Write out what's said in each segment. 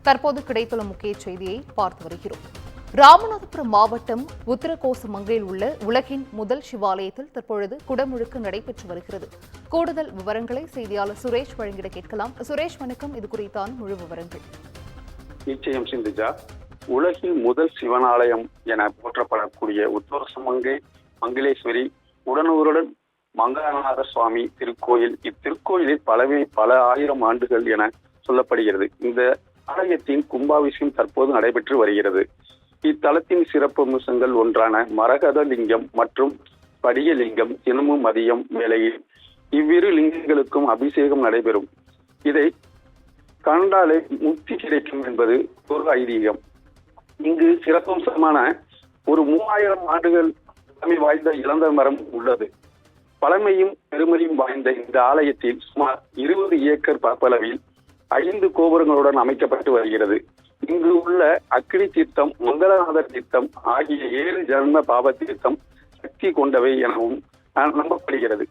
தற்போது கிடைத்துள்ள முக்கிய செய்தியை பார்த்து வருகிறோம். ராமநாதபுரம் மாவட்டம் உத்தரகோசமங்கையில் உள்ள உலகின் முதல் சிவாலயத்தில் தற்பொழுது குடமுழுக்கு நடைபெற்று வருகிறது. கூடுதல் விவரங்களை செய்தியாளர் சுரேஷ் வழங்கிட கேட்கலாம். சுரேஷ், வணக்கம். இது குறித்தான முழு விவரங்கள். நிச்சயம் சிந்துஜா. உலகின் முதல் சிவனாலயம் என போற்றப்படக்கூடிய உத்தரகோசமங்கை மங்களேஸ்வரி உடனுடன் மங்கநாத சுவாமி திருக்கோயில். இத்திருக்கோயிலில் பல ஆயிரம் ஆண்டுகள் என சொல்லப்படுகிறது. இந்த ஆலயத்தின் கும்பாபிஷேகம் தற்போது நடைபெற்று வருகிறது. இத்தலத்தின் சிறப்பம்சங்கள் ஒன்றான மரகத லிங்கம் மற்றும் படிகலிங்கம் தினமும் மதியம் வேளையில் இவ்விரு லிங்கங்களுக்கும் அபிஷேகம் நடைபெறும். இதை கண்டாலே முக்தி கிடைக்கும் என்பது ஒரு ஐதீகம். இங்கு சிறப்பம்சமான ஒரு 3000 ஆண்டுகள் பழமை வாய்ந்த இளந்த மரம் உள்ளது. பழமையும் பெருமையும் வாய்ந்த இந்த ஆலயத்தில் சுமார் 20 ஏக்கர் பரப்பளவில் 5 கோபுரங்களுடன் அமைக்கப்பட்டு வருகிறது. இங்கு உள்ள அக்னி தீர்த்தம், மங்களநாதர் தீர்த்தம் ஆகிய 7 ஜன்ம பாவ தீர்த்தம் சக்தி கொண்டவை எனவும் நம்பப்படுகிறது.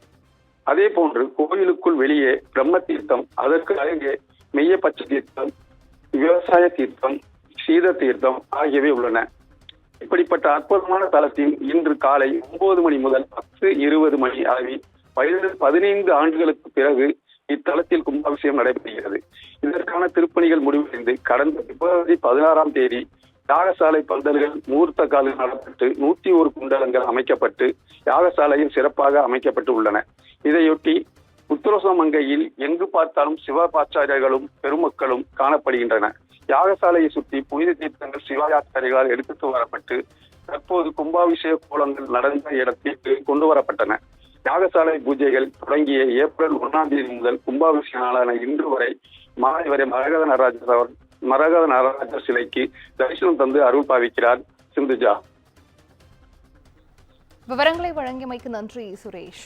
அதே போன்று கோயிலுக்குள் வெளியே பிரம்ம தீர்த்தம், அதற்கு அருகே மெய்ய பச்சை தீர்த்தம், விவசாய தீர்த்தம், சீத தீர்த்தம் ஆகியவை உள்ளன. இப்படிப்பட்ட அற்புதமான தலத்தில் இன்று காலை 9 மணி முதல் 10:20 மணி அளவில் 15 ஆண்டுகளுக்கு பிறகு இத்தலத்தில் கும்பாபிஷேகம் நடைபெறுகிறது. இதற்கான திருப்பணிகள் முடிவடைந்து கடந்த பிப்ரவரி 16ஆம் தேதி யாகசாலை பந்தல்கள் முகூர்த்த காலில் நடத்தப்பட்டு 101 குண்டலங்கள் அமைக்கப்பட்டு யாகசாலையில் சிறப்பாக அமைக்கப்பட்டு உள்ளன. இதையொட்டி உத்தரகோசமங்கையில் எங்கு பார்த்தாலும் சிவாச்சாரியர்களும் பெருமக்களும் காணப்படுகின்றன. யாகசாலையை சுற்றி புனித தீர்த்தங்கள் சிவாச்சாரியர்களால் எடுத்து வரப்பட்டு தற்போது கும்பாபிஷேக கோலங்கள் நடந்த இடத்திற்கு கொண்டு வரப்பட்டன. யாகசாலை பூஜைகள் தொடங்கிய ஏப்ரல் 1ஆம் தேதி முதல் கும்பாபிஷேக நாளான இன்று வரை மாலை வரை மரகத நடராஜர் சிலைக்கு தரிசனம் தந்து அருள் பாவிக்கிறார் சிந்துஜா. விவரங்களை வழங்கியமைக்கு நன்றி சுரேஷ்.